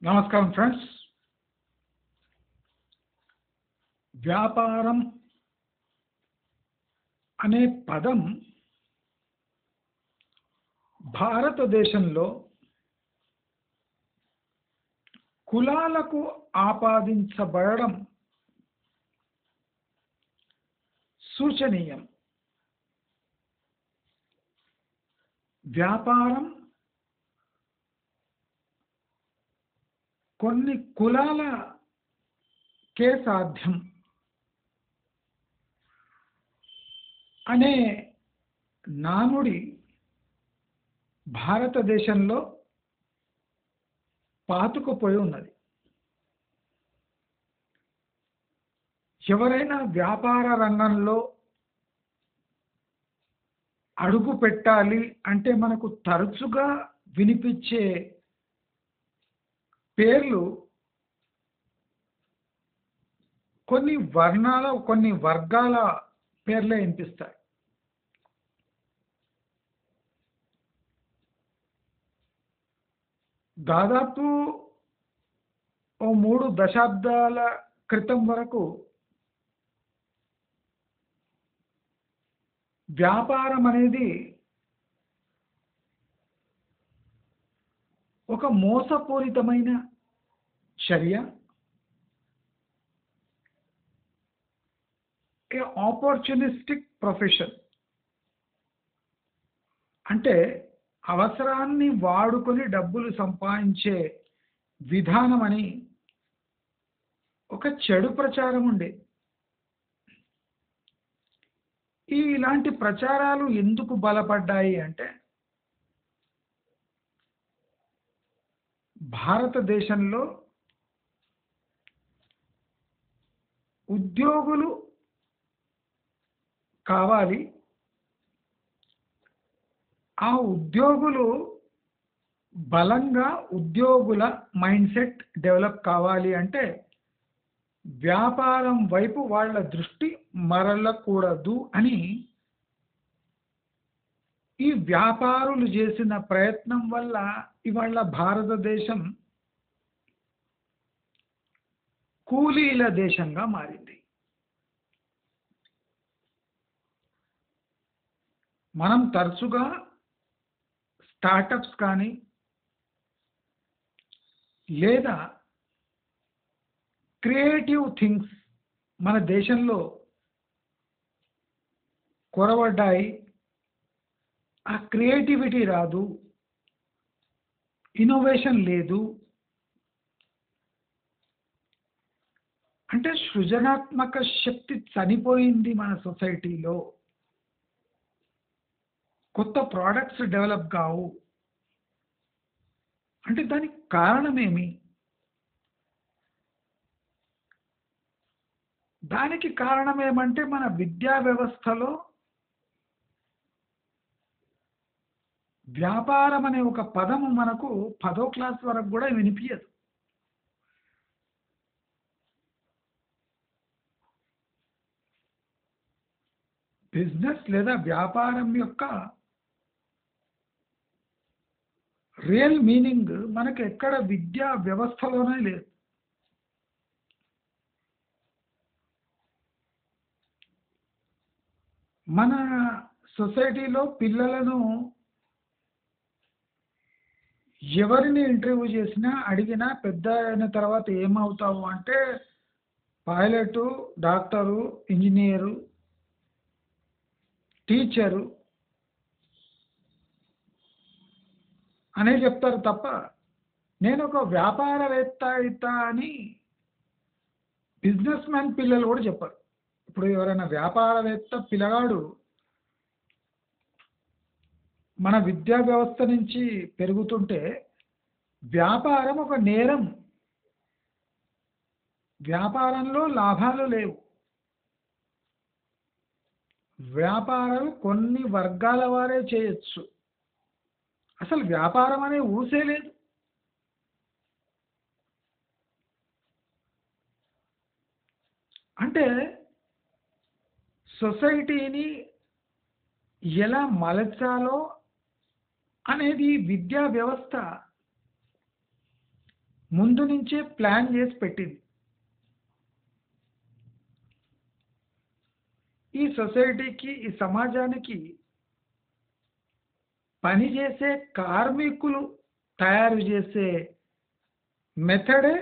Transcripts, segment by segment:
నమస్కారం ఫ్రెండ్స్. వ్యాపారం అనే పదం భారతదేశంలో కులాలకు ఆపాదించబడడం సూచనీయం. వ్యాపారం కొన్ని కులాలకే సాధ్యం అనే నానుడి భారతదేశంలో పాతుకుపోయి ఉన్నది. ఎవరైనా వ్యాపార రంగంలో అడుగు పెట్టాలి అంటే మనకు తరచుగా వినిపించే పేర్లు కొన్ని వర్గాల పేర్లే వినిపిస్తాయి. దాదాపు 3 దశాబ్దాల క్రితం వరకు వ్యాపారం అనేది ఒక మోసపూరితమైన చర్య, ఆపర్చునిస్టిక్ ప్రొఫెషన్. అంటే అవసరాన్ని వాడుకొని డబ్బులు సంపాదించే విధానం అని ఒక చెడు ప్రచారం ఉండేది. ఇలాంటి ప్రచారాలు ఎందుకు బలపడ్డాయి అంటే భారతదేశంలో ఉద్యోగులు కావాలి, ఆ ఉద్యోగులు బలంగా ఉద్యోగుల మైండ్ సెట్ డెవలప్ కావాలి అంటే వ్యాపారం వైపు వాళ్ళ దృష్టి మరలకూడదు అని ఈ వ్యాపారులు చేసిన ప్రయత్నం వల్ల ఇవాళ భారతదేశం కూలీల దేశంగా మారింది. మనం తరచుగా స్టార్టప్స్ కానీ లేదా క్రియేటివ్ థింగ్స్ మన దేశంలో కొరవడ్డాయి. ఆ క్రియేటివిటీ రాదు, ఇన్నోవేషన్ లేదు అంటే సృజనాత్మక శక్తి చనిపోయింది మన సొసైటీలో. కొత్త ప్రోడక్ట్స్ డెవలప్ కావు అంటే దానికి కారణమేమి? దానికి కారణం ఏమంటే మన విద్యా వ్యవస్థలో వ్యాపారం అనే ఒక పదము మనకు 10వ క్లాస్ వరకు కూడా వినిపించదు. బిజినెస్ లేదా వ్యాపారం యొక్క రియల్ మీనింగ్ మనకు ఎక్కడ విద్యా వ్యవస్థలోనే లేదు. మన సొసైటీలో పిల్లలను ఎవరిని ఇంటర్వ్యూ చేసినా అడిగినా పెద్ద అయిన తర్వాత ఏమవుతావు అంటే పైలటు, డాక్టరు, ఇంజనీరు, టీచరు అనే చెప్తారు తప్ప నేను ఒక వ్యాపారవేత్త అవుతా అని బిజినెస్ మ్యాన్ పిల్లలు కూడా చెప్పరు. ఇప్పుడు ఎవరైనా వ్యాపారవేత్త పిల్లగాడు మన విద్యా వ్యవస్థ నుంచి పెరుగుతుంటే వ్యాపారం ఒక నేరం, వ్యాపారంలో లాభాలు లేవు, వ్యాపారాలు కొన్ని వర్గాల వారే చేయొచ్చు, అసలు వ్యాపారం అనే ఊసే లేదు. అంటే సొసైటీని ఎలా మలచాలో అనేది విద్యా వ్యవస్థ ముందు నుంచే ప్లాన్ చేసి పెట్టింది. ఈ సొసైటీకి, ఈ సమాజానికి పనిచేసే కార్మికులు తయారు చేసే మెథడే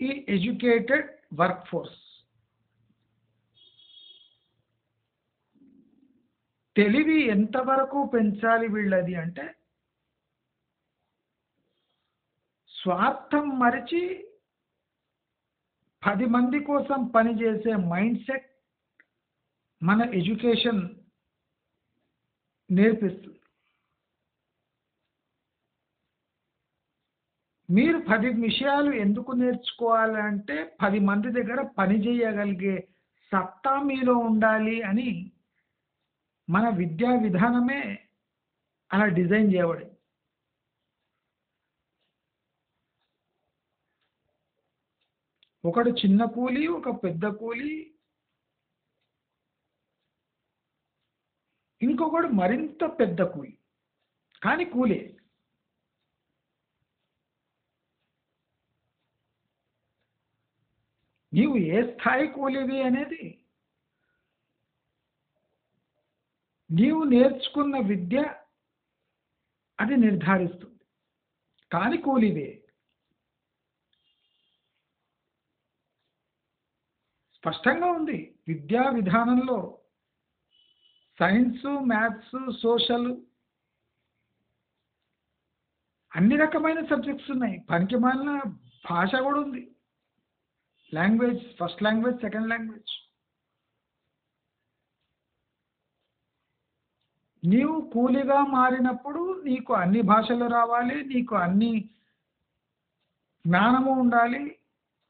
ఈ ఎడ్యుకేటెడ్ వర్క్ ఫోర్స్. తెలివి ఎంతవరకు పెంచాలి వీళ్ళది అంటే, స్వార్థం మరిచి 10 మంది కోసం పనిచేసే మైండ్ సెట్ మన ఎడ్యుకేషన్ నేర్పిస్తుంది. మీరు 10 విషయాలు ఎందుకు నేర్చుకోవాలంటే 10 మంది దగ్గర పని చేయగలిగే సత్తా మీలో ఉండాలి అని మన విద్యా విధానమే అలా డిజైన్ చేయబడింది. ఒకడు చిన్న కూలి, ఒక పెద్ద కూలి, ఇంకొకడు మరింత పెద్ద కూలి, కానీ కూలే. నీవు ఏ స్థాయి కూలివి అనేది నీవు నేర్చుకున్న విద్య అది నిర్ధారిస్తుంది, కానీ కూలివే. స్పష్టంగా ఉంది విద్యా విధానంలో. సైన్స్, మ్యాథ్స్, సోషల్ అన్ని రకమైన సబ్జెక్ట్స్ ఉన్నాయి. పనికి మాలిన భాష కూడా ఉంది. Language, first language, second language. నీవు కూలిగా మారినప్పుడు నీకు అన్ని భాషలు రావాలి, నీకు జ్ఞానము ఉండాలి.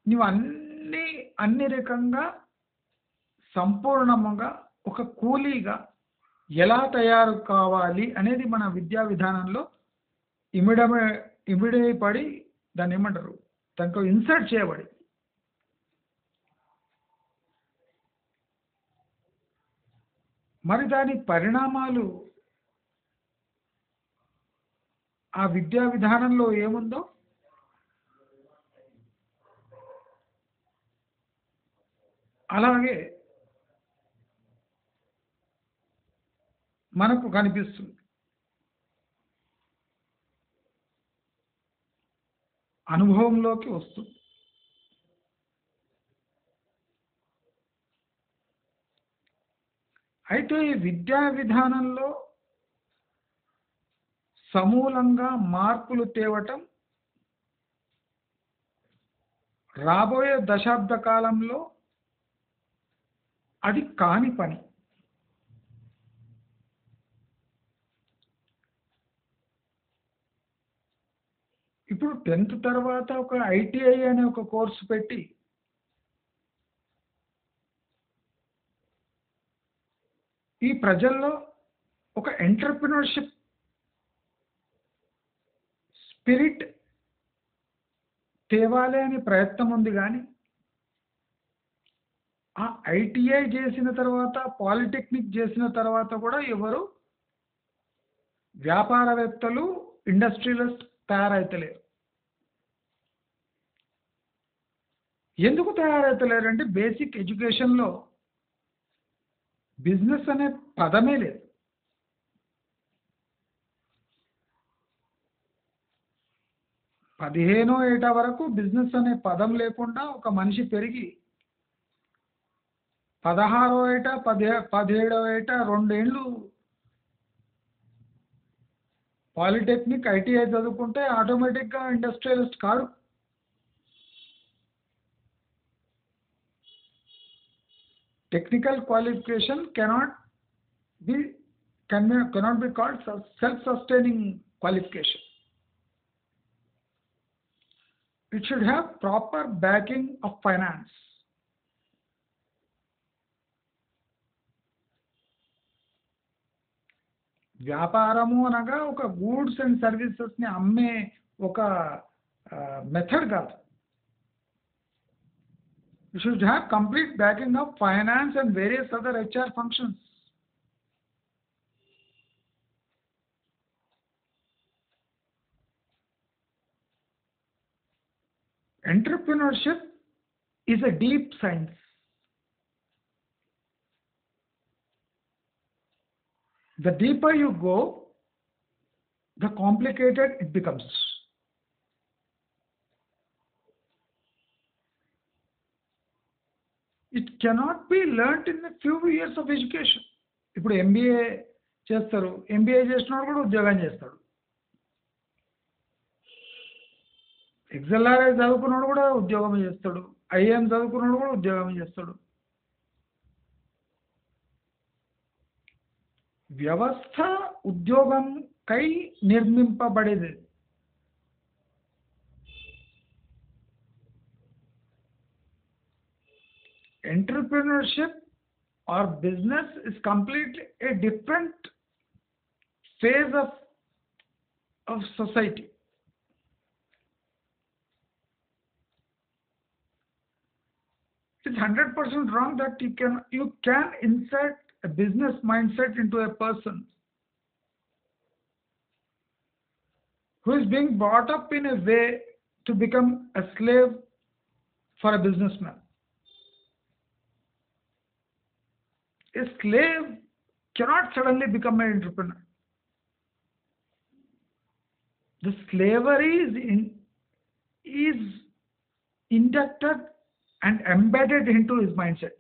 నీవు అన్ని రకంగా సంపూర్ణముగా ఒక కూలీగా ఎలా తయారు కావాలి అనేది మన విద్యా విధానంలో ఇమిడిపడి దాన్ని ఏమంటారు, దాంట్లో ఇన్సర్ట్ చేయబడి. మరి దాని పరిణామాలు ఆ విద్యా విధానంలో ఏముందో అలాగే మనకు కనిపిస్తుంది. అనుభవంలోకి వస్తుంది. అయితే ఈ విద్యా విధానంలో సమూలంగా మార్పులు తేవటం రాబోయే దశాబ్ద కాలంలో అది కాని పని. ఇప్పుడు 10th తర్వాత ఒక ఐటీఐ అనే ఒక కోర్సు పెట్టి ఈ ప్రజల్లో ఒక ఎంటర్‌ప్రెన్యూర్‌షిప్ స్పిరిట్ తేవాలి అనే ప్రయత్నం ఉంది. కానీ ఆ ఐటీఐ చేసిన తర్వాత, పాలిటెక్నిక్ చేసిన తర్వాత కూడా ఎవరు వ్యాపారవేత్తలు, ఇండస్ట్రియలిస్ట్ తయారైతలేరు. ఎందుకు తయారైతలేరంటే బేసిక్ ఎడ్యుకేషన్‌లో బిజినెస్ అనే పదమే లేదు. పదిహేనో ఏట వరకు బిజినెస్ అనే పదం లేకుండా ఒక మనిషి పెరిగి 16వ ఏట 17వ ఏట 2 ఏళ్ళు పాలిటెక్నిక్, ఐటీఐ చదువుకుంటే ఆటోమేటిక్గా ఇండస్ట్రియలిస్ట్ కాడు. Technical qualification cannot be called self-sustaining qualification. It should have proper backing of finance. వ్యాపారము అనగా ఒక గూడ్స్ అండ్ సర్వీసెస్ని అమ్మే ఒక మెథడ్ కాదు. You should have complete backing of finance and various other HR functions. Entrepreneurship is a deep science. The deeper you go, the complicated it becomes. It cannot be learnt in a few years of education. ఇప్పుడు MBA చేస్తారు, MBA చేసినవాడు కూడా ఉద్యోగం చేస్తాడు. XLRI చదువుకున్నాడు కూడా ఉద్యోగం చేస్తాడు, ఐఏఎం చదువుకున్నాడు కూడా ఉద్యోగం చేస్తాడు. వ్యవస్థ ఉద్యోగం కై నిర్మింపబడేది. Entrepreneurship or business is completely a different phase of society. It's 100% wrong that you can insert a business mindset into a person who is being brought up in a way to become a slave for a businessman. A slave cannot suddenly become an entrepreneur. The slavery is inducted and embedded into his mindset.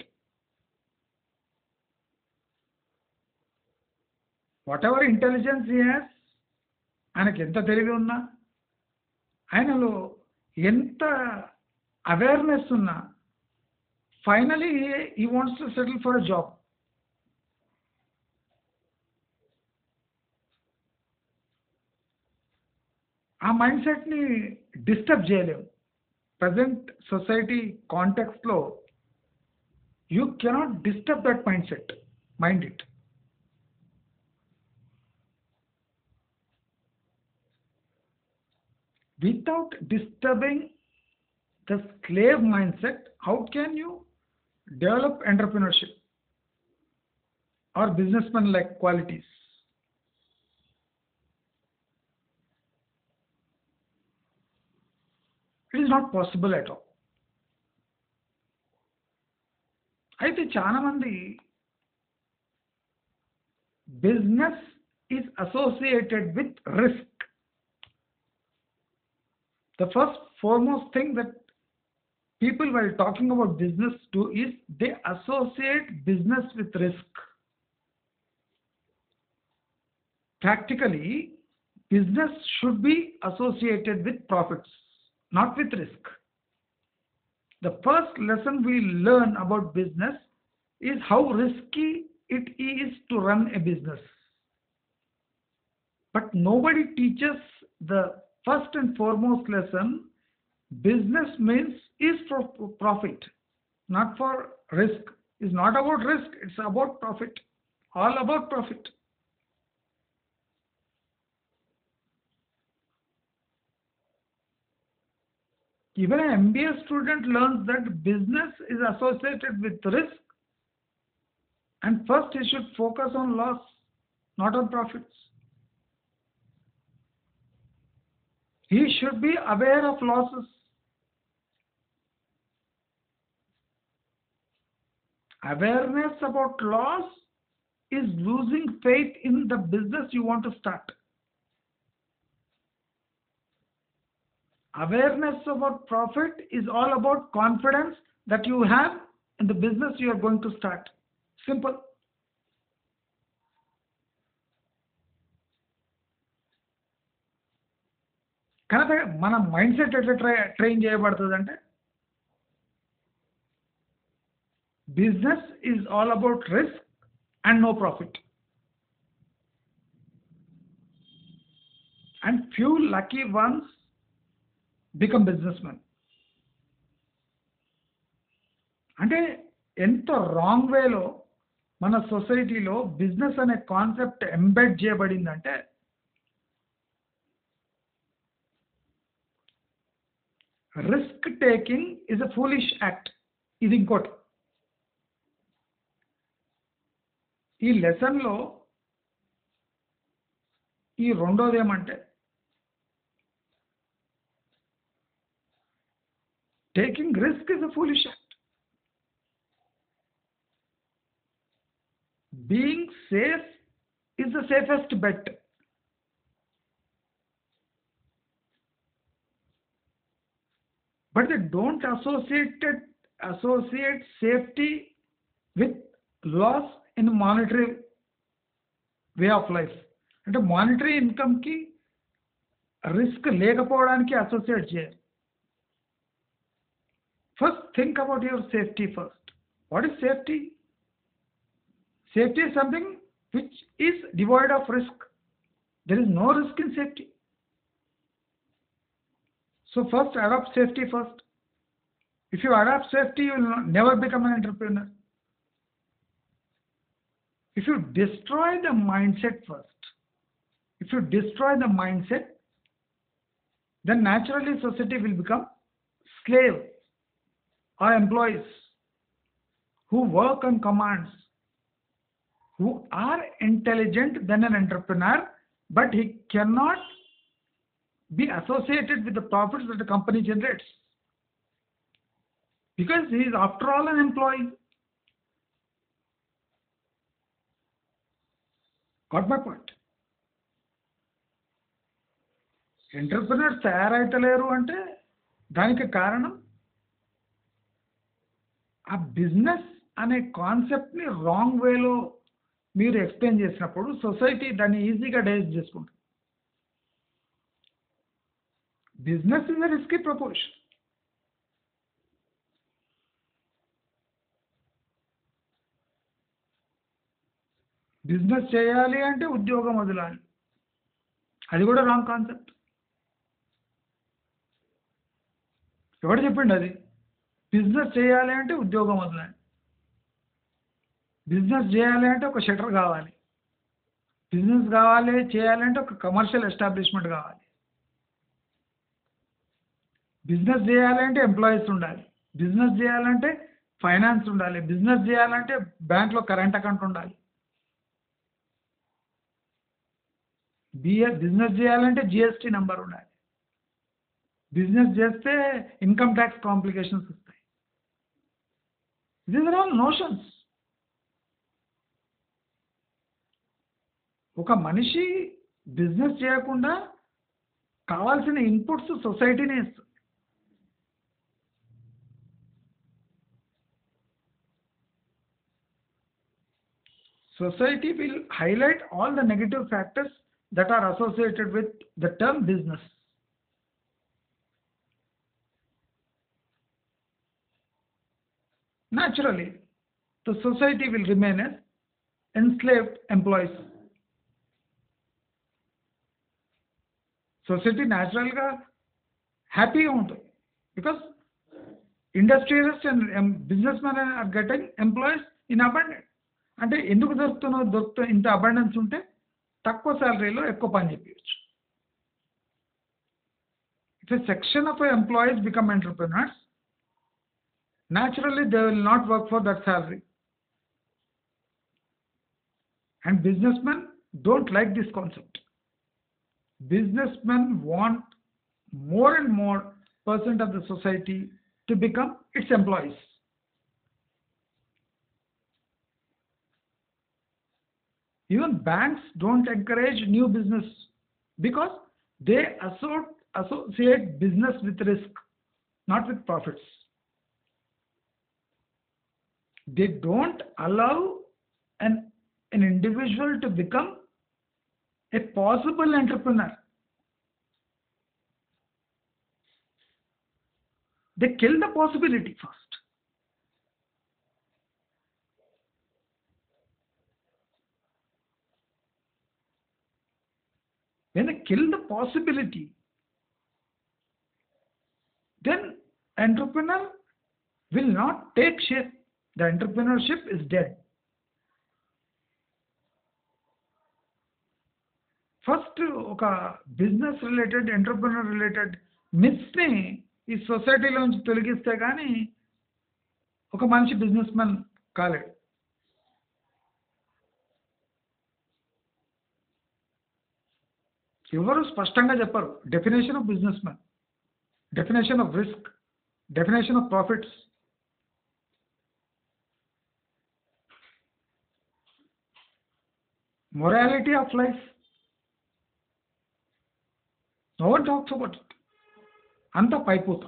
Whatever intelligence he has, ఆయనకి ఎంత తెలివి ఉన్నా, ఆయనలో ఎంత awareness ఉన్నా, finally he wants to settle for a job. ఆ mind సెట్ని disturb చేయలేము. ప్రజెంట్ సొసైటీ కాంటెక్స్ట్లో you cannot disturb that mind set, mind it. Without disturbing the slave mindset, how can you develop entrepreneurship or businessman-like qualities? It is not possible at all. అయితే చాలా మంది business is associated with risk. The first foremost thing that people while talking about business do is they associate business with risk. Practically, business should be associated with profits, not with risk. The first lesson we learn about business is how risky it is to run a business. But nobody teaches the first and foremost lesson. Business means is for profit, not for risk. It's not about risk, it's about profit. All about profit. Even an MBA student learns that business is associated with risk, and first he should focus on loss, not on profits. He should be aware of losses. Awareness about loss is losing faith in the business you want to start. Awareness about profit is all about confidence that you have in the business you are going to start. Simple. కనుక మన mind set ఎట్లా train చేయబడుతుంది అంటే, business is all about risk and no profit. And few lucky ones become business men. అంటే ఎంత wrong వేలో మన సొసైటీలో బిజినెస్ అనే కాన్సెప్ట్ ఎంబెడ్ చేయబడిందంటే, risk taking is a foolish act. ఇది ఇంకోటి. ఈ లెసన్లో ఈ రెండోది ఏమంటే, Taking risk is a foolish act. Being safe is the safest bet. But they don't associate safety with loss in monetary way of life. అంటే monetary ఇన్కమ్కి risk లేకపోవడానికి associate చేయాలి. First think about your safety first. What is safety? Safety is something which is devoid of risk. There is no risk in safety. So first adopt safety first. If you adopt safety, you will never become an entrepreneur. If you destroy the mindset first, then naturally society will become slave or employees who work on commands, who are intelligent than an entrepreneur, but he cannot be associated with the profits that the company generates because he is after all an employee. Got my point? Entrepreneurs తయారైతలేరు అంటే దానికి కారణం ఆ business అనే కాన్సెప్ట్ని wrong వేలో మీరు explain చేసినప్పుడు సొసైటీ దాన్ని ఈజీగా డైజెస్ట్ చేసుకుంటుంది. Business is a risky proportion. Business చేయాలి అంటే ఉద్యోగం వదలాలి, అది కూడా రాంగ్ కాన్సెప్ట్. ఎవడు చెప్పిండు అది? బిజినెస్ చేయాలి అంటే ఉద్యోగం వదలాలి, బిజినెస్ చేయాలి అంటే ఒక షటర్ కావాలి, బిజినెస్ చేయాలంటే ఒక కమర్షియల్ ఎస్టాబ్లిష్మెంట్ కావాలి, బిజినెస్ చేయాలంటే ఎంప్లాయీస్ ఉండాలి, బిజినెస్ చేయాలంటే ఫైనాన్స్ ఉండాలి, బిజినెస్ చేయాలంటే బ్యాంక్లో కరెంట్ అకౌంట్ ఉండాలి, బిజినెస్ చేయాలంటే జిఎస్టీ నెంబర్ ఉండాలి, బిజినెస్ చేస్తే ఇన్కమ్ ట్యాక్స్ కాంప్లికేషన్స్ వస్తాయి. These are all notions. ఒక మనిషి బిజినెస్ చేయకుండా కావాల్సిన ఇన్పుట్స్ సొసైటీనే ఇస్తుంది. Society will highlight all the negative factors that are associated with the term business. Naturally, the society will remain as enslaved employees. Society naturally happy because industrialists and businessmen are getting employees in abundance. అంటే ఎందుకు దొరుకుతున్న ఇంత abundance ఉంటే తక్కువ శాలరీలో ఎక్కువ పని చేయొచ్చు. If a section of employees become entrepreneurs, naturally they will not work for that salary. And businessmen don't like this concept. Businessmen want more and more % of the society to become its employees. Even banks don't encourage new business because they associate business with risk, not with profits. They don't allow an individual to become a possible entrepreneur. They kill the possibility first. When they kill the possibility, then entrepreneur will not take shape. The entrepreneurship is dead. First, ఒక business related entrepreneur related మిత్స్ని ఈ సొసైటీలోంచి తొలగిస్తే కానీ ఒక మనిషి business man కాలేడు. ఎవరు స్పష్టంగా చెప్పరు definition of business man, definition of risk, definition of profits, morality of life. No one talks about it. అంత పైపూత.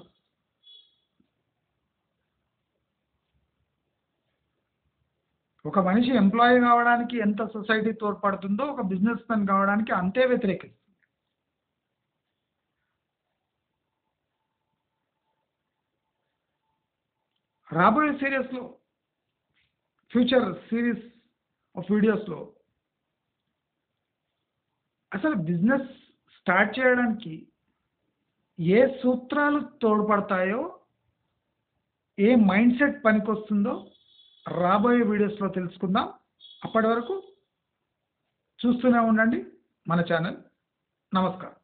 ఒక మనిషి ఎంప్లాయీ కావడానికి ఎంత సొసైటీ తోడ్పడుతుందో ఒక బిజినెస్ మ్యాన్ కావడానికి అంతే వ్యతిరేకిస్తుంది. రాబోయే సిరీస్లో, ఫ్యూచర్ సిరీస్ ఆఫ్ వీడియోస్లో అసలు బిజినెస్ స్టార్ట్ చేయడానికి ఏ సూత్రాలు తోడ్పడతాయో, ఏ మైండ్ సెట్ పనికొస్తుందో రాబోయే వీడియోస్లో తెలుసుకుందాం. అప్పటి వరకు చూస్తూనే ఉండండి మన ఛానల్. నమస్కారం.